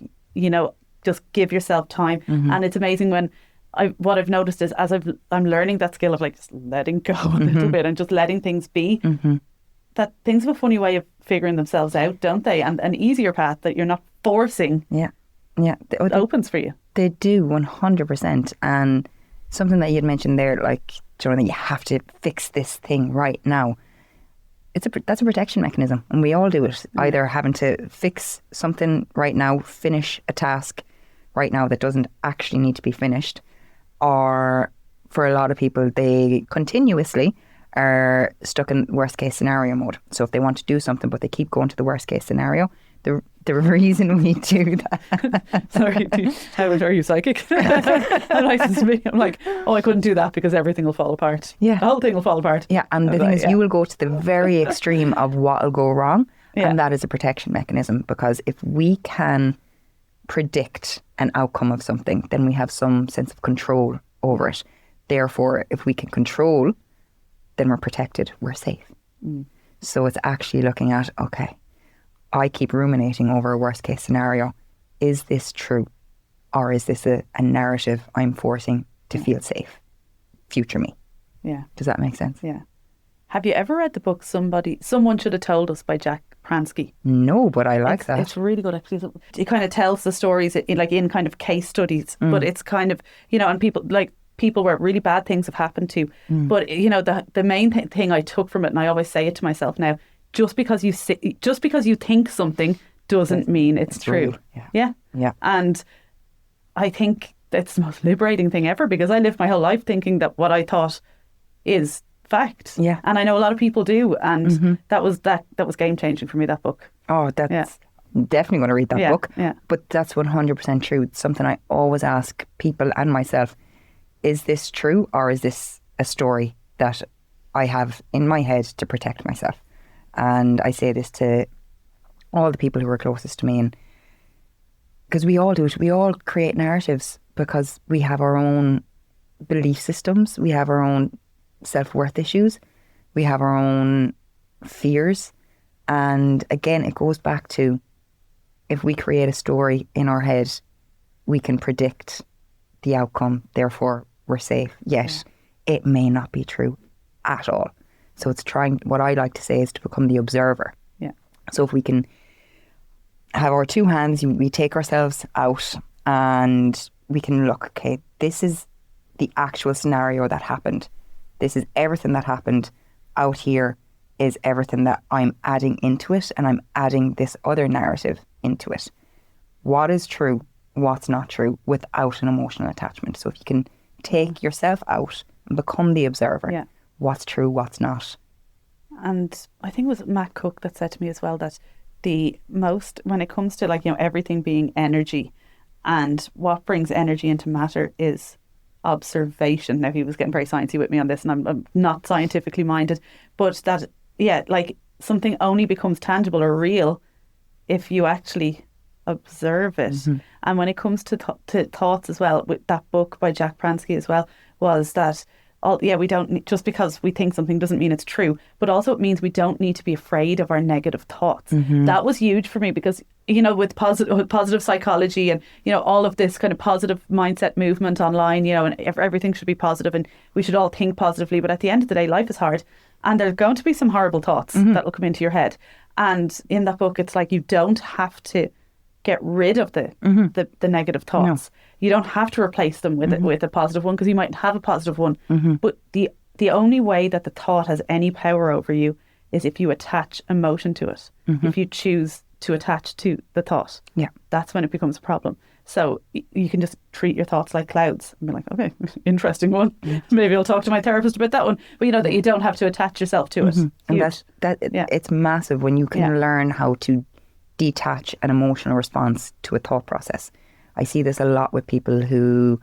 Speaker 2: just give yourself time. And it's amazing when what I've noticed is as I'm learning that skill of like just letting go a little bit and just letting things be, that things have a funny way of figuring themselves out, don't they? And an easier path that you're not forcing.
Speaker 1: Yeah.
Speaker 2: It opens for you.
Speaker 1: They do, 100%. And something that you'd mentioned there, like, Jonathan, you have to fix this thing right now. That's a protection mechanism, and we all do it. Either having to fix something right now, finish a task right now that doesn't actually need to be finished, or for a lot of people, they continuously are stuck in worst case scenario mode. So if they want to do something, but they keep going to the worst case scenario, the reason we do that.
Speaker 2: Sorry, how are you psychic? How nice is me? I'm like, I couldn't do that because everything will fall apart.
Speaker 1: Yeah.
Speaker 2: The whole thing will fall apart.
Speaker 1: Yeah, and the thing is, you will go to the very extreme of what will go wrong, and that is a protection mechanism, because if we can predict an outcome of something, then we have some sense of control over it. Therefore, if we can control, then we're protected, we're safe. So it's actually looking at, okay, I keep ruminating over a worst case scenario. Is this true? Or is this a narrative I'm forcing to feel safe? Future me.
Speaker 2: Yeah.
Speaker 1: Does that make sense?
Speaker 2: Yeah. Have you ever read the book Someone Should Have Told Us by Jack Pransky?
Speaker 1: No, but I like that.
Speaker 2: It's really good actually. It kind of tells the stories in kind of case studies, but it's kind of, and people where really bad things have happened to. But, the main thing I took from it, and I always say it to myself now, just because you think something doesn't mean it's true.
Speaker 1: Yeah.
Speaker 2: And I think that's the most liberating thing ever, because I lived my whole life thinking that what I thought is fact.
Speaker 1: Yeah.
Speaker 2: And I know a lot of people do, and that was game changing for me, that book.
Speaker 1: Oh, that's definitely going to read that book.
Speaker 2: Yeah.
Speaker 1: But that's 100% true. It's something I always ask people and myself, is this true, or is this a story that I have in my head to protect myself? And I say this to all the people who are closest to me, and because we all do it, we all create narratives because we have our own belief systems, we have our own self-worth issues, we have our own fears. And again, it goes back to, if we create a story in our head, we can predict the outcome, therefore we're safe. Yet it may not be true at all. So it's what I like to say is to become the observer.
Speaker 2: Yeah.
Speaker 1: So if we can have our two hands, we take ourselves out and we can look, okay, this is the actual scenario that happened. This is everything that happened. Out here is everything that I'm adding into it, and I'm adding this other narrative into it. What is true, what's not true, without an emotional attachment. So if you can take yourself out and become the observer, what's true, what's not.
Speaker 2: And I think it was Matt Cook that said to me as well that when it comes to everything being energy, and what brings energy into matter is observation. Now, he was getting very sciencey with me on this, and I'm not scientifically minded, but that, something only becomes tangible or real if you actually observe it. Mm-hmm. And when it comes to thoughts as well, with that book by Jack Pransky as well, was that we don't need, just because we think something doesn't mean it's true, but also it means we don't need to be afraid of our negative thoughts. Mm-hmm. That was huge for me because, with positive psychology and, all of this kind of positive mindset movement online, and everything should be positive and we should all think positively. But at the end of the day, life is hard and there's going to be some horrible thoughts that will come into your head. And in that book, it's like you don't have to get rid of the negative thoughts. No. You don't have to replace them with a positive one, because you might have a positive one. Mm-hmm. But the only way that the thought has any power over you is if you attach emotion to it. Mm-hmm. If you choose to attach to the thought, that's when it becomes a problem. So you can just treat your thoughts like clouds and be like, okay, interesting one. Yeah. Maybe I'll talk to my therapist about that one. But that you don't have to attach yourself to it.
Speaker 1: And it's massive when you can learn how to detach an emotional response to a thought process. I see this a lot with people who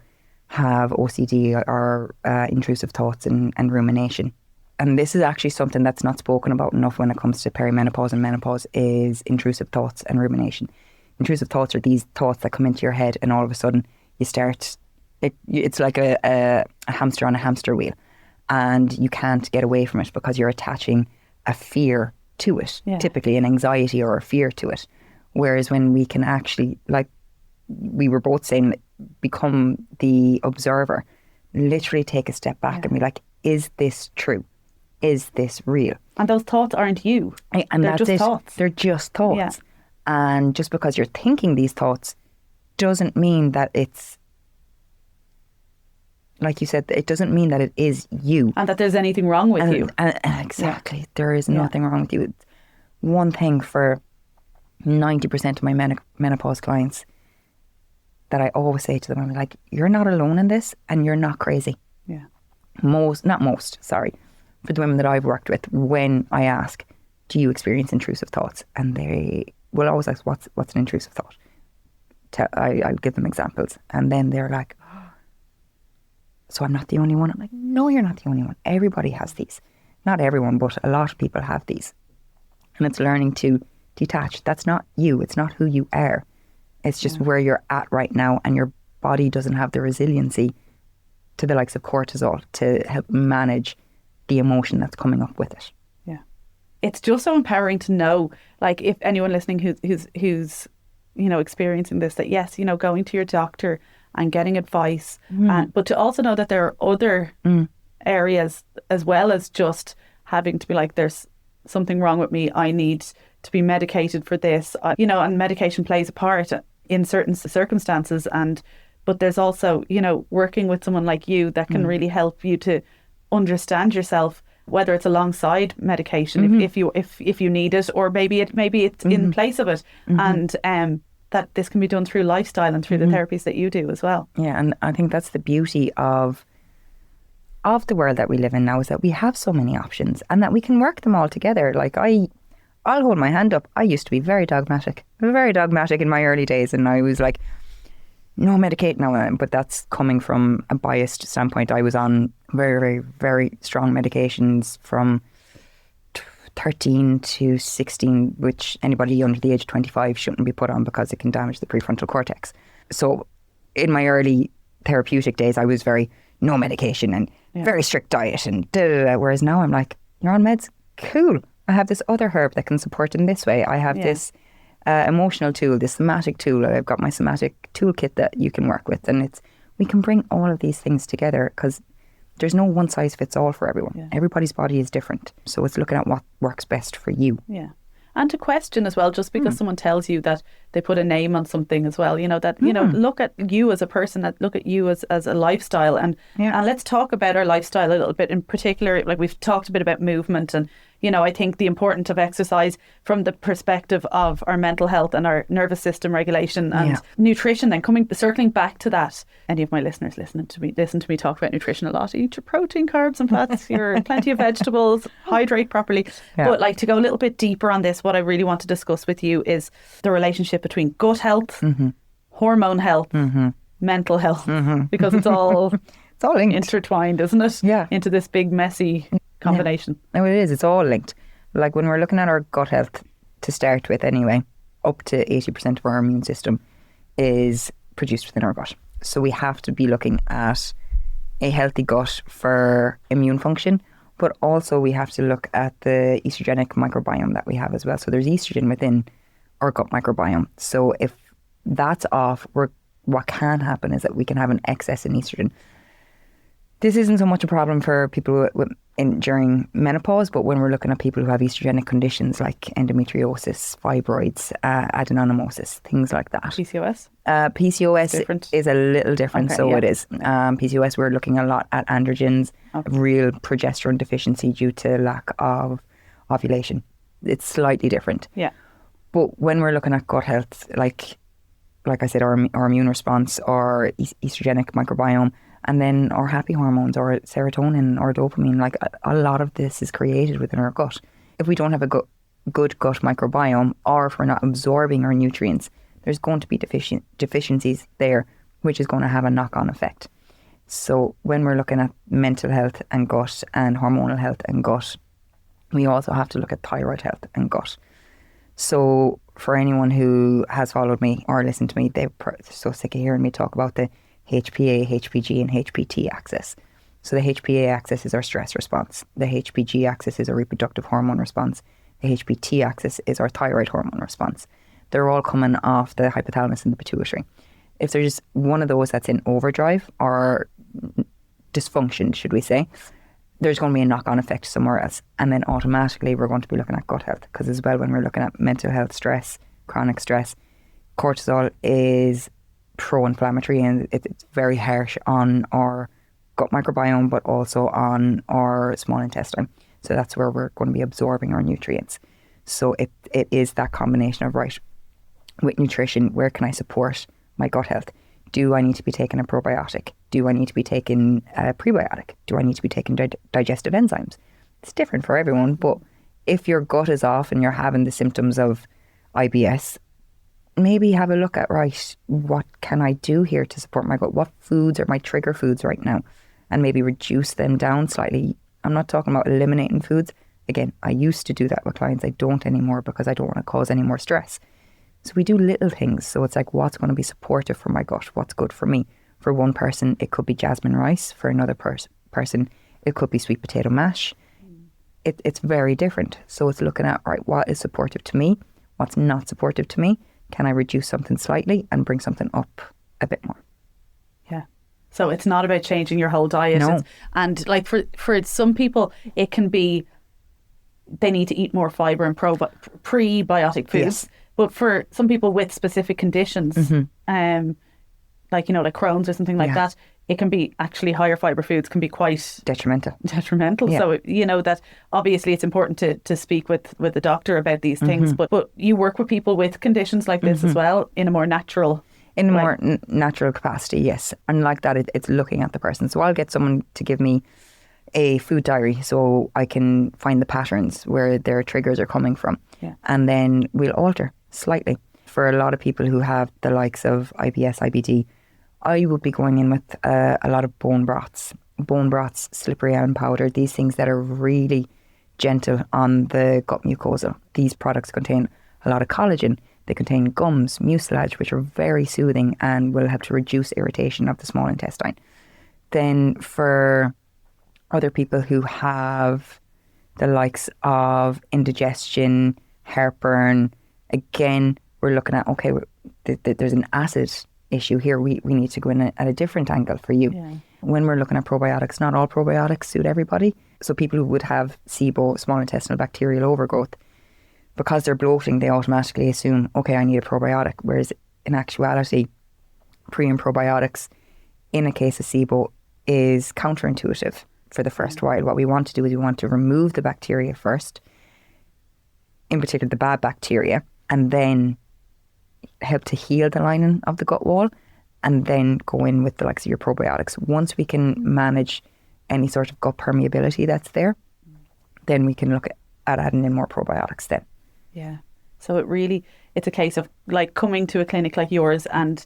Speaker 1: have OCD or intrusive thoughts and rumination. And this is actually something that's not spoken about enough when it comes to perimenopause and menopause, is intrusive thoughts and rumination. Intrusive thoughts are these thoughts that come into your head and all of a sudden you start, it's like a hamster on a hamster wheel, and you can't get away from it because you're attaching a fear to it, typically an anxiety or a fear to it. Whereas when we can actually, like we were both saying, become the observer, literally take a step back and be like, is this true? Is this real?
Speaker 2: And those thoughts aren't you.
Speaker 1: And
Speaker 2: they're just thoughts.
Speaker 1: They're just thoughts. Yeah. And just because you're thinking these thoughts doesn't mean that it's, like you said, it doesn't mean that it is you.
Speaker 2: And that there's anything wrong with you.
Speaker 1: And exactly. Yeah. There is nothing wrong with you. One thing for 90% of my menopause clients that I always say to them, I'm like, you're not alone in this and you're not crazy.
Speaker 2: Yeah.
Speaker 1: For the women that I've worked with, when I ask, do you experience intrusive thoughts? And they will always ask, what's an intrusive thought? I'll give them examples. And then they're like, so I'm not the only one. I'm like, no, you're not the only one. Everybody has these. Not everyone, but a lot of people have these. And it's learning to detach. That's not you. It's not who you are. It's just where you're at right now, and your body doesn't have the resiliency to the likes of cortisol to help manage the emotion that's coming up with it.
Speaker 2: Yeah. It's just so empowering to know, like, if anyone listening who's experiencing this, that yes, going to your doctor and getting advice, but to also know that there are other areas as well as just having to be like, there's something wrong with me, I need to be medicated for this, and medication plays a part in certain circumstances, but there's also, working with someone like you that can really help you to understand yourself, whether it's alongside medication if you need it, or maybe it's in place of it, and that this can be done through lifestyle and through the therapies that you do as well.
Speaker 1: Yeah, and I think that's the beauty of the world that we live in now, is that we have so many options and that we can work them all together. Like I'll hold my hand up. I used to be very dogmatic in my early days, and I was like, no, medicate now. But that's coming from a biased standpoint. I was on very, very, very strong medications from 13 to 16, which anybody under the age of 25 shouldn't be put on because it can damage the prefrontal cortex. So in my early therapeutic days, I was very no medication and very strict diet and whereas now I'm like, you're on meds? Cool. I have this other herb that can support in this way. I have this emotional tool, the somatic tool. I've got my somatic toolkit that you can work with, and we can bring all of these things together because there's no one size fits all for everyone. Yeah. Everybody's body is different, so it's looking at what works best for you.
Speaker 2: Yeah. And to question as well, just because someone tells you that they put a name on something as well, look at you as a person, look at you as a lifestyle. And let's talk about our lifestyle a little bit in particular. Like we've talked a bit about movement and, I think the importance of exercise from the perspective of our mental health and our nervous system regulation and nutrition. Then circling back to that, any of my listeners listen to me talk about nutrition a lot. Eat your protein, carbs and fats, plenty of vegetables, hydrate properly. Yeah. But like to go a little bit deeper on this, what I really want to discuss with you is the relationship between gut health, hormone health, mental health, because it's all
Speaker 1: linked,
Speaker 2: intertwined, isn't it?
Speaker 1: Yeah.
Speaker 2: Into this big messy combination.
Speaker 1: No, it is. It's all linked. Like when we're looking at our gut health to start with anyway, up to 80% of our immune system is produced within our gut. So we have to be looking at a healthy gut for immune function, but also we have to look at the estrogenic microbiome that we have as well. So there's estrogen within our gut microbiome. So if that's off, what can happen is that we can have an excess in estrogen. This isn't so much a problem for people during menopause, but when we're looking at people who have estrogenic conditions like endometriosis, fibroids, adenomyosis, things like that.
Speaker 2: PCOS?
Speaker 1: PCOS is a little different, it is. PCOS, we're looking a lot at androgens, real progesterone deficiency due to lack of ovulation. It's slightly different.
Speaker 2: Yeah.
Speaker 1: But when we're looking at gut health, like I said, our immune response, our estrogenic microbiome, and then our happy hormones or serotonin or dopamine, like a lot of this is created within our gut. If we don't have a good gut microbiome, or if we're not absorbing our nutrients, there's going to be deficiencies there, which is going to have a knock-on effect. So when we're looking at mental health and gut and hormonal health and gut, we also have to look at thyroid health and gut. So for anyone who has followed me or listened to me, they're so sick of hearing me talk about the HPA, HPG and HPT axis. So the HPA axis is our stress response. The HPG axis is our reproductive hormone response. The HPT axis is our thyroid hormone response. They're all coming off the hypothalamus and the pituitary. If there's one of those that's in overdrive or dysfunction, should we say, there's going to be a knock-on effect somewhere else. And then automatically we're going to be looking at gut health, because as well, when we're looking at mental health, stress, chronic stress, cortisol is pro-inflammatory and it's very harsh on our gut microbiome, but also on our small intestine. So that's where we're going to be absorbing our nutrients. So it is that combination of, right, with nutrition, where can I support my gut health? Do I need to be taking a probiotic? Do I need to be taking a prebiotic? Do I need to be taking digestive enzymes? It's different for everyone, but if your gut is off and you're having the symptoms of IBS, maybe have a look at, right, what can I do here to support my gut? What foods are my trigger foods right now? And maybe reduce them down slightly. I'm not talking about eliminating foods. Again, I used to do that with clients. I don't anymore because I don't want to cause any more stress. So we do little things. So it's like, what's going to be supportive for my gut? What's good for me? For one person, it could be jasmine rice. For another person, it could be sweet potato mash. It's very different. So it's looking at, right, what is supportive to me? What's not supportive to me? Can I reduce something slightly and bring something up a bit more? Yeah.
Speaker 2: So it's not about changing your whole diet.
Speaker 1: No.
Speaker 2: And like for some people, it can be they need to eat more fibre and prebiotic foods.
Speaker 1: Yes.
Speaker 2: But for some people with specific conditions, like Crohn's or something like that, it can be actually higher fibre foods can be quite
Speaker 1: detrimental.
Speaker 2: Yeah. So, that obviously it's important to speak with the doctor about these things. But you work with people with conditions like this as well in a more natural...
Speaker 1: In a more natural capacity, yes. And like that, it's looking at the person. So I'll get someone to give me a food diary so I can find the patterns where their triggers are coming from.
Speaker 2: Yeah.
Speaker 1: And then we'll alter slightly. For a lot of people who have the likes of IBS, IBD, I would be going in with a lot of bone broths, slippery elm powder, these things that are really gentle on the gut mucosa. These products contain a lot of collagen. They contain gums, mucilage, which are very soothing and will help to reduce irritation of the small intestine. Then for other people who have the likes of indigestion, heartburn, again, we're looking at, okay, there's an acid issue here. We need to go in at a different angle for you.
Speaker 2: Yeah.
Speaker 1: When we're looking at probiotics, not all probiotics suit everybody. So people who would have SIBO, small intestinal bacterial overgrowth, because they're bloating, they automatically assume, okay, I need a probiotic. Whereas in actuality, pre and probiotics in a case of SIBO is counterintuitive for the first while. What we want to do is we want to remove the bacteria first, in particular the bad bacteria, and then help to heal the lining of the gut wall, and then go in with the likes of your probiotics. Once we can manage any sort of gut permeability that's there, then we can look at adding in more probiotics then.
Speaker 2: Yeah. So it's a case of like coming to a clinic like yours and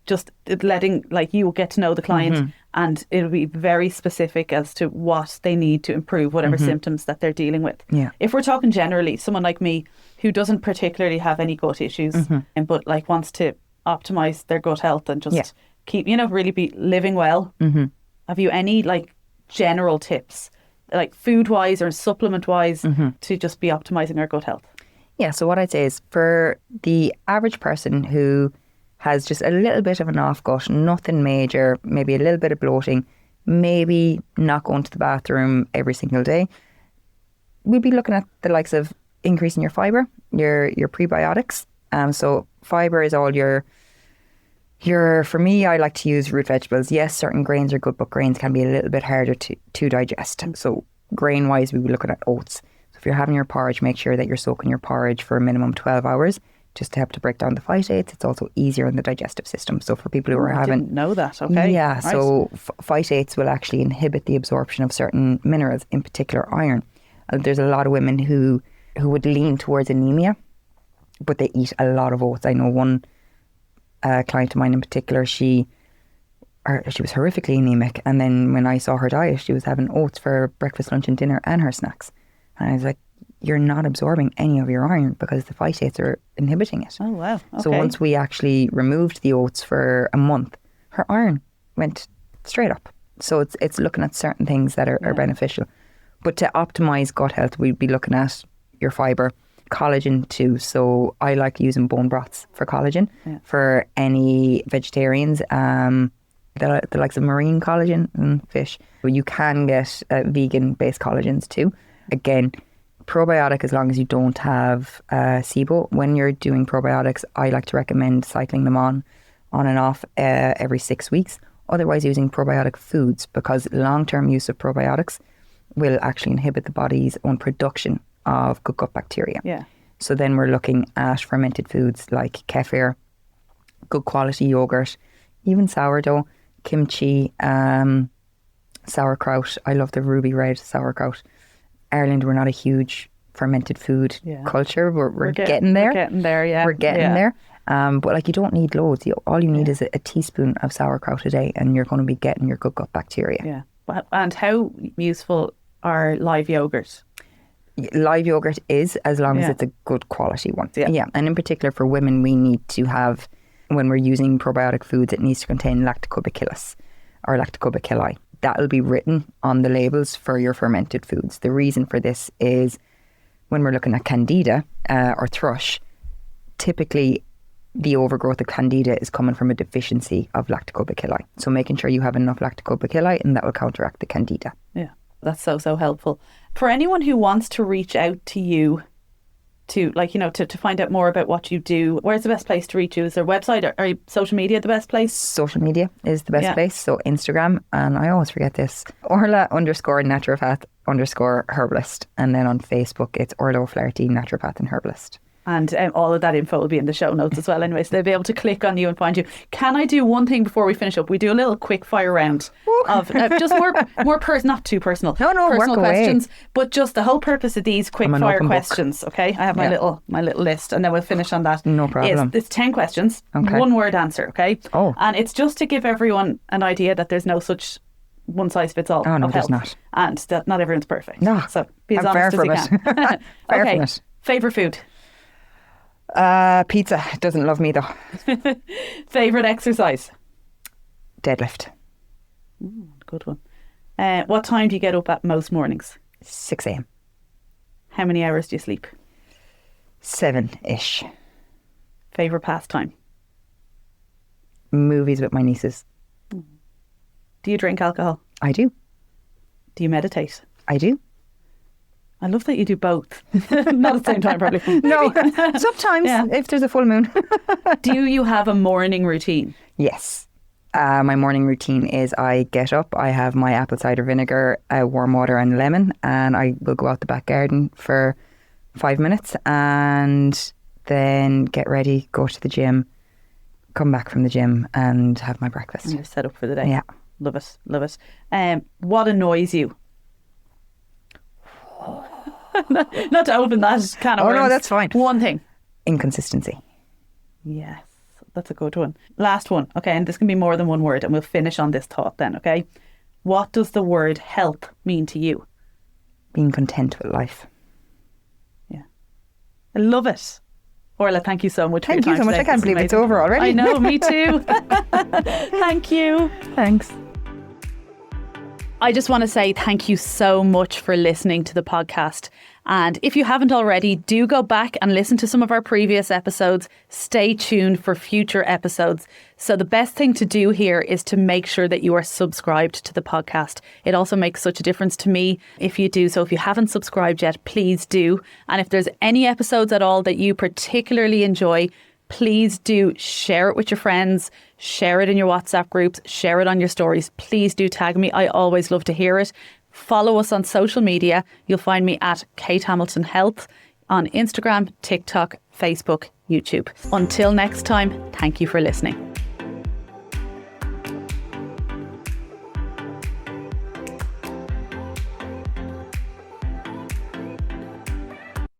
Speaker 2: just letting, like, you get to know the client, and it'll be very specific as to what they need to improve whatever symptoms that they're dealing with.
Speaker 1: Yeah.
Speaker 2: If we're talking generally, someone like me who doesn't particularly have any gut issues, but like wants to optimize their gut health and just keep, really be living well. Have you any like general tips, like food wise or supplement wise, to just be optimizing our gut health?
Speaker 1: Yeah. So what I'd say is, for the average person who has just a little bit of an off gut, nothing major, maybe a little bit of bloating, maybe not going to the bathroom every single day, we'd be looking at the likes of increasing your fibre, your prebiotics. So fibre is all your, for me, I like to use root vegetables. Yes, certain grains are good, but grains can be a little bit harder to digest. So grain wise, we'd be looking at oats. So if you're having your porridge, make sure that you're soaking your porridge for a minimum 12 hours. Just to help to break down the phytates. It's also easier in the digestive system. So for people who are having...
Speaker 2: I didn't know that, okay.
Speaker 1: Yeah,
Speaker 2: right.
Speaker 1: So phytates will actually inhibit the absorption of certain minerals, in particular iron. There's a lot of women who would lean towards anemia, but they eat a lot of oats. I know one client of mine in particular, she was horrifically anemic, and then when I saw her diet, she was having oats for breakfast, lunch and dinner and her snacks. And I was like, you're not absorbing any of your iron because the phytates are inhibiting it.
Speaker 2: Oh, wow. Okay.
Speaker 1: So once we actually removed the oats for a month, her iron went straight up. So it's looking at certain things that are beneficial. But to optimise gut health, we'd be looking at your fibre, collagen too. So I like using bone broths for collagen.
Speaker 2: Yeah.
Speaker 1: For any vegetarians, the likes of marine collagen and fish. You can get vegan-based collagens too. Again, probiotic, as long as you don't have SIBO. When you're doing probiotics, I like to recommend cycling them on and off every 6 weeks. Otherwise, using probiotic foods, because long-term use of probiotics will actually inhibit the body's own production of good gut bacteria.
Speaker 2: Yeah.
Speaker 1: So then we're looking at fermented foods like kefir, good quality yogurt, even sourdough, kimchi, sauerkraut. I love the ruby red sauerkraut. Ireland, we're not a huge fermented food culture. We're getting there.
Speaker 2: We're getting there, yeah.
Speaker 1: We're getting there. But like, you don't need loads. All you need is a teaspoon of sauerkraut a day, and you're going to be getting your good gut bacteria.
Speaker 2: Yeah. And how useful are live yogurt?
Speaker 1: Live yogurt is, as long as it's a good quality one. Yeah. And in particular for women, we need to have, when we're using probiotic foods, it needs to contain lactobacillus or lactobacilli. That'll be written on the labels for your fermented foods. The reason for this is, when we're looking at Candida or thrush, typically the overgrowth of Candida is coming from a deficiency of lactobacilli. So making sure you have enough lactobacilli, and that will counteract the Candida.
Speaker 2: Yeah, that's so helpful. For anyone who wants to reach out to you to, to find out more about what you do, where's the best place to reach you? Is there a website, or are social media the best place?
Speaker 1: Social media is the best place. So Instagram, and I always forget this, Orla_naturopath_herbalist. And then on Facebook, it's Orla O'Flaherty, naturopath and herbalist.
Speaker 2: And all of that info will be in the show notes as well anyway, so they'll be able to click on you and find you. Can I do one thing before we finish up? We do a little quick fire round of just more not too personal, personal questions, but just the whole purpose of these quick fire questions. Book. Okay, I have my little list, and then we'll finish on that.
Speaker 1: No problem.
Speaker 2: It's 10 questions, one word answer. Okay, and it's just to give everyone an idea that there's no such one size fits all.
Speaker 1: Oh no,
Speaker 2: of
Speaker 1: there's
Speaker 2: health,
Speaker 1: not,
Speaker 2: and that not everyone's perfect.
Speaker 1: No,
Speaker 2: so be as honest as you can. Okay, favorite food.
Speaker 1: Pizza. Doesn't love me though.
Speaker 2: Favourite exercise?
Speaker 1: Deadlift.
Speaker 2: Good one. What time do you get up at most mornings?
Speaker 1: 6 a.m.
Speaker 2: How many hours do you sleep?
Speaker 1: 7-ish.
Speaker 2: Favourite pastime?
Speaker 1: Movies with my nieces.
Speaker 2: Do you drink alcohol?
Speaker 1: I do.
Speaker 2: Do you meditate?
Speaker 1: I do.
Speaker 2: I love that you do both. Not at the same time, probably.
Speaker 1: No, sometimes if there's a full moon.
Speaker 2: Do you have a morning routine?
Speaker 1: Yes. My morning routine is I get up, I have my apple cider vinegar, warm water and lemon, and I will go out the back garden for 5 minutes and then get ready, go to the gym, come back from the gym and have my breakfast.
Speaker 2: And you're set up for the day.
Speaker 1: Yeah.
Speaker 2: Love it, love it. What annoys you? Not to open that can of worms.
Speaker 1: No, that's fine.
Speaker 2: One thing.
Speaker 1: Inconsistency.
Speaker 2: Yes, that's a good one. Last one. Okay, and this can be more than one word and we'll finish on this thought then, okay? What does the word health mean to you?
Speaker 1: Being content with life.
Speaker 2: Yeah. I love it. Orla, thank you so much for your time.
Speaker 1: Thank you so much.
Speaker 2: Today.
Speaker 1: I can't believe it's over already.
Speaker 2: I know, me too. Thank you.
Speaker 1: Thanks.
Speaker 2: I just want to say thank you so much for listening to the podcast. And if you haven't already, do go back and listen to some of our previous episodes. Stay tuned for future episodes. So the best thing to do here is to make sure that you are subscribed to the podcast. It also makes such a difference to me if you do. So if you haven't subscribed yet, please do. And if there's any episodes at all that you particularly enjoy, please do share it with your friends, share it in your WhatsApp groups, share it on your stories. Please do tag me. I always love to hear it. Follow us on social media. You'll find me at Kate Hamilton Health on Instagram, TikTok, Facebook, YouTube. Until next time, thank you for listening.